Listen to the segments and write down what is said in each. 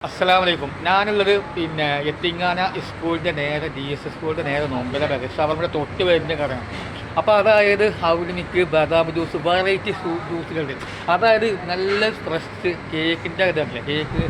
അസ്സലാമലൈക്കും. ഞാനുള്ളത് എത്തിങ്ങാന സ്കൂളിൻ്റെ നേരെ DS സ്കൂളിൻ്റെ നേരെ നോമ്പല ബാഗ് അവരുടെ തൊട്ട് വരുന്ന കടയാണ്. അപ്പോൾ അതായത് ഹൗലിമിക്ക് ബദാം ജ്യൂസ് വെറൈറ്റി ജ്യൂസുകളുണ്ട്. അതായത് നല്ല ഫ്രഷ് കേക്കിൻ്റെ ഇതല്ലേ, കേക്ക്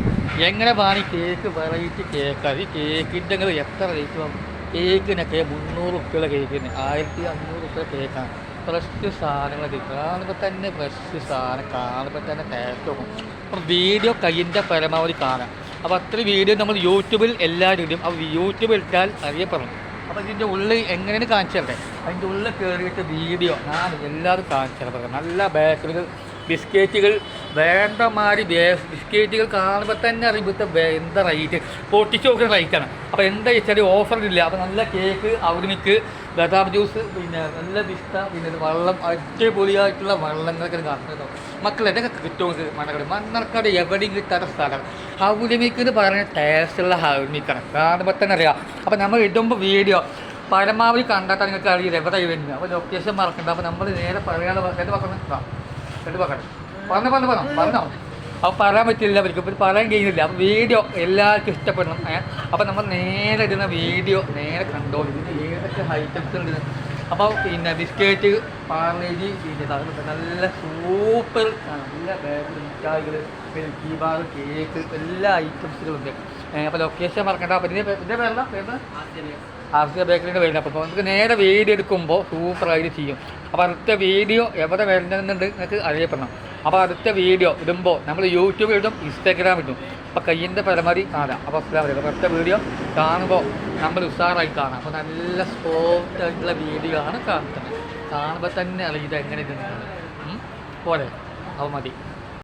എങ്ങനെ വാങ്ങി കേക്ക് വെറൈറ്റി കേക്കാണ്. ഈ കേക്കിൻ്റെ എത്ര റേറ്റ് വാങ്ങും? കേക്കിനൊക്കെ 300 റുപ്യയുള്ള കേക്കിന് 1500 റുപ്യ കേക്കാണ്. ഫ്രഷ് സാധനങ്ങളൊക്കെ കാണുമ്പോൾ തന്നെ ഫ്രഷ് സാധനം കാണുമ്പോൾ തന്നെ ടേസ്റ്റ് നോക്കും. അപ്പം വീഡിയോ കയ്യിൻ്റെ പരമാവധി കാണാം. അപ്പോൾ അത്ര വീഡിയോ നമ്മൾ യൂട്യൂബിൽ എല്ലാവരും ഇടും. അപ്പോൾ യൂട്യൂബിൽ ഇട്ടാൽ അറിയപ്പെടും. അപ്പോൾ ഇതിൻ്റെ ഉള്ളിൽ എങ്ങനെയാണ് കാണിച്ചു തരട്ടെ? അതിൻ്റെ ഉള്ളിൽ കയറിയിട്ട് വീഡിയോ ഞാൻ എല്ലാവരും കാണിച്ചു തരാം. നല്ല ബേക്കറികൾ, ബിസ്ക്കറ്റുകൾ, വേണ്ടമാതിരി ബിസ്ക്കറ്റുകൾ കാണുമ്പോൾ തന്നെ അറിയുമ്പോൾ എന്താ റേറ്റ്, പൊട്ടിച്ച് നോക്കുന്ന റേറ്റാണ്. അപ്പോൾ എന്താ വെച്ചാൽ ഓഫറില്ല. അപ്പോൾ നല്ല കേക്ക്, ഔറിമിക്ക്, ബദാം ജ്യൂസ്, നല്ല പിസ്ത, വെള്ളം, അടിപൊളിയായിട്ടുള്ള വെള്ളങ്ങളൊക്കെ കാണുന്നത്. മക്കൾ ഇതൊക്കെ കിട്ടും. മണ്ണർക്കാട് എവിടെയും കിട്ടാത്ത സ്ഥലം. ഔറിമിക്ക് എന്ന് പറയുന്ന ടേസ്റ്റുള്ള ഔറിമിക്കാണ്, കാണുമ്പോൾ തന്നെ അറിയാം. അപ്പോൾ നമ്മൾ ഇടുമ്പോൾ വീഡിയോ പരമാവധി കണ്ടാൽ നിങ്ങൾക്ക് അറിയില്ല എവിടെ വരുന്നത്. അപ്പോൾ ലൊക്കേഷൻ മറക്കണ്ട. അപ്പോൾ നമ്മൾ നേരെ പറയാനുള്ള പറഞ്ഞോ. അപ്പോൾ പറയാൻ പറ്റില്ല, അവർക്ക് ഇപ്പോൾ പറയാൻ കഴിയുന്നില്ല. അപ്പോൾ വീഡിയോ എല്ലാവർക്കും ഇഷ്ടപ്പെടണം. അപ്പോൾ നമ്മൾ നേരെ ഇടുന്ന വീഡിയോ നേരെ കണ്ടോളൂ. ഇതിന് ഏതൊക്കെ ഐറ്റംസ് ഉണ്ട്. അപ്പോൾ ബിസ്ക്കറ്റ്, പാർലേജി, നല്ല സൂപ്പർ നല്ല ബേക്കറി മിഠായികൾ, മിൽക്കി ബാർ, കേക്ക്, എല്ലാ ഐറ്റംസുകളുണ്ട്. അപ്പോൾ ലൊക്കേഷൻ മറക്കണ്ട. അപ്പോൾ ഇതിൻ്റെ പേരെന്താ? ആസിയ ബേക്കറിൻ്റെ വരുന്നത്. അപ്പോൾ നമുക്ക് നേരെ വീഡിയോ എടുക്കുമ്പോൾ സൂപ്പറായിട്ട് ചെയ്യും. അപ്പോൾ അടുത്ത വീഡിയോ എവിടെ വരുന്നുണ്ട് നിങ്ങൾക്ക് അറിയപ്പെടണം. അപ്പോൾ അടുത്ത വീഡിയോ ഇടുമ്പോൾ നമ്മൾ യൂട്യൂബിൽ ഇടും, ഇൻസ്റ്റാഗ്രാം ഇടും. അപ്പോൾ കയ്യിൻ്റെ പരമാവധി കാണാം. അപ്പോൾ അപ്പോൾ അടുത്ത വീഡിയോ കാണുമ്പോൾ നമ്മൾ ഉഷാറായി കാണാം. അപ്പോൾ നല്ല സോഫ്റ്റ് ആയിട്ടുള്ള വീഡിയോ ആണ് കാണുന്നത്. കാണുമ്പോൾ തന്നെ അറിയില്ല എങ്ങനെ ഇടുന്നത് പോലെ. അപ്പോൾ മതി.